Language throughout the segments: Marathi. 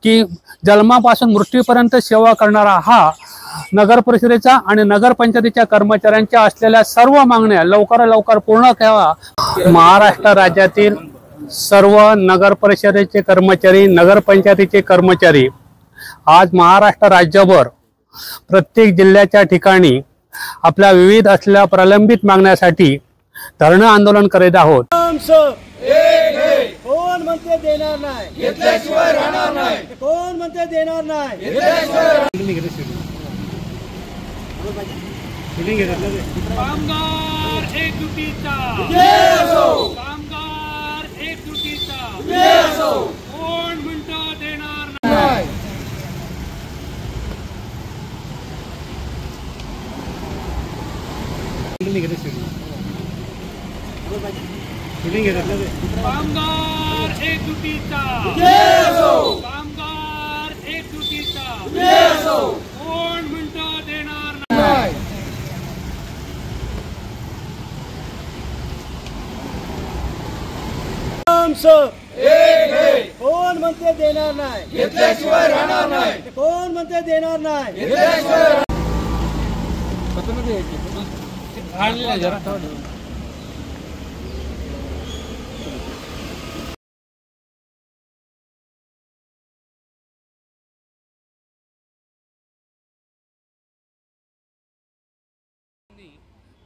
की जन्मापासून मृत्यूपर्यंत सेवा करणारा हा नगर परिषदेचा आणि नगरपंचायतीच्या कर्मचाऱ्यांच्या असलेल्या सर्व मागण्या लवकरात लवकर पूर्ण करावा। महाराष्ट्र राज्यातील सर्व नगर परिषदेचे कर्मचारी, नगरपंचायतीचे कर्मचारी आज महाराष्ट्र राज्यभर प्रत्येक जिल्ह्याच्या ठिकाणी आपल्या विविध असलेल्या प्रलंबित मागण्यासाठी धरणं आंदोलन करीत आहोत। कोण म्हणते देणार नाही, घेतल्याशिवाय राहणार नाही। कोण म्हणते देणार नाही, घेतल्याशिवाय कामगार एकजुटीचा जय असो, कामगार एकजुटीचा जय असो। कोण म्हणतं देणार नाही। कामगार एकजुटीचा जय असो, कामगार एकजुटीचा जय असो। कोण म्हणतं देणार नाही। कोण म्हणते देणार नाही, घेतल्याशिवाय राहणार नाही। कोण म्हणते देणार नाही, घेतल्याशिवाय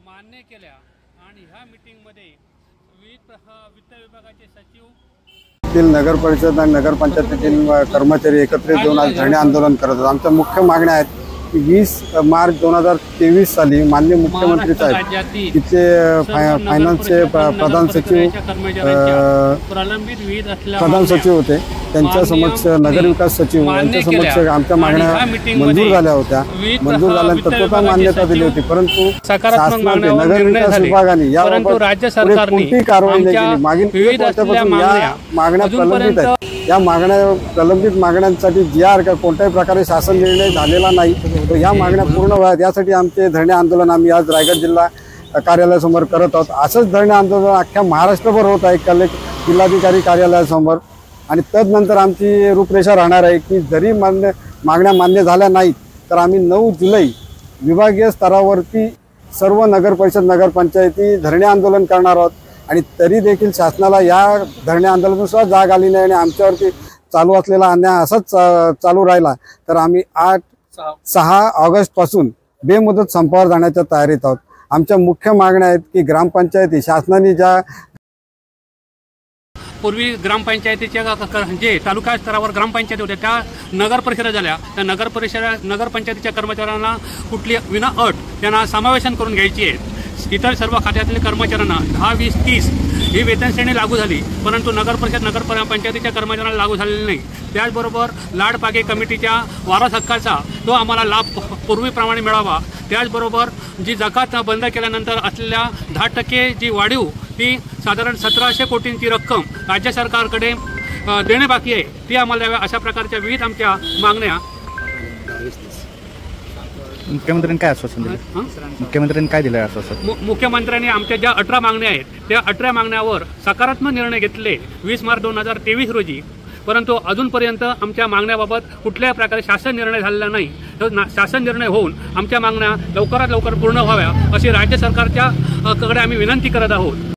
मान्य केल्या आणि ह्या मीटिंग मध्ये वित्त विभागाचे सचिव नगर परिषद आणि नगरपंचायतीतील कर्मचारी एकत्रित येऊन आज धरणे आंदोलन करत आहेत। आमच्या मुख्य मागण्या आहेत की 20 मार्च 2023 साली माननीय मुख्यमंत्री साहेब तिथे फायनान्सचे प्रधान सचिव होते, त्यांच्या समक्ष नगर विकास सचिव यांच्या समक्ष आमच्या मागण्या मंजूर झाल्या होत्या। मंजूर झाल्यानंतर तत्काळ मान्यता दिली होती, परंतु शासनाने नगर विकास विभागाने याबाबत राज्य सरकारने कोणतीही कारवाई नाही केली। मागील 3 वर्षापासून या मागण्या प्रलंबित आहेत। या मागण्या प्रलंबित मागण्यांसाठी कोणत्याही प्रकारे शासन निर्णय झालेला नाही, तर या मागण्या पूर्ण व्हाव्यात यासाठी आमचे धरणे आंदोलन आम्ही आज रायगड जिल्हा कार्यालयासमोर करत आहोत। असंच धरणे आंदोलन अख्ख्या महाराष्ट्रभर होत आहे जिल्हाधिकारी कार्यालयासमोर। आणि तदनंतर आमची रूपरेषा राहणार आहे की जरी मागण्या मान्य झाल्या नाहीत तर आम्ही 9 जुलै विभागीय स्तरावरती सर्व नगर परिषद नगरपंचायती धरणे आंदोलन करणार आहोत। आणि तरी देखील शासनाला या धरणे आंदोलनानुसार जाग आली नाही आणि आमच्यावरती चालू असलेला अन्याय असाच चालू राहिला तर आम्ही 6 ऑगस्ट पासून बेमुदत संपावर जाण्याच्या तयारीत आहोत। आमच्या मुख्य मागण्या आहेत की ग्रामपंचायती शासनाने ज्या पूर्वी ग्रामपंचायतीच्या जे तालुका स्तरावर ग्रामपंचायती होत्या त्या नगर परिषदा झाल्या, त्या नगरपंचायतीच्या कर्मचाऱ्यांना कुठली विना अट त्यांना समावेशन करून घ्यायची आहे। इतर सर्व खात्यातील कर्मचाऱ्यांना 10, 20, 30 ही वेतन श्रेणी लागू झाली, परंतु नगरपंचायतीच्या कर्मचाऱ्यांना लागू झालेली नाही। त्याचबरोबर लाडपागे कमिटीच्या वारस हक्काचा तो आम्हाला लाभ पूर्वीप्रमाणे मिळावा। त्याचबरोबर जी जकात बंद केल्यानंतर असलेल्या 10% जी वाढीव ती साधारण 1700 कोटींची रक्कम राज्य सरकारकडे देणे बाकी आहे ती आम्हाला द्यावी, अशा प्रकारच्या विविध आमच्या मागण्या मुख्यमंत्र्यांनी काय आश्वासन दिलं? मुख्यमंत्र्यांनी काय दिलं आश्वासन? मुख्यमंत्र्यांनी आमच्या ज्या 18 मागण्या आहेत त्या 18 मागण्यावर सकारात्मक निर्णय घेतले 20 मार्च 2023 रोजी, परंतु अजूनपर्यंत आमच्या मागण्याबाबत कुठल्याही प्रकारे शासन निर्णय झालेला नाही। तर शासन निर्णय होऊन आमच्या मागण्या लवकरात लवकर पूर्ण व्हाव्या अशी राज्य सरकारच्या कडे आम्ही विनंती करत आहोत।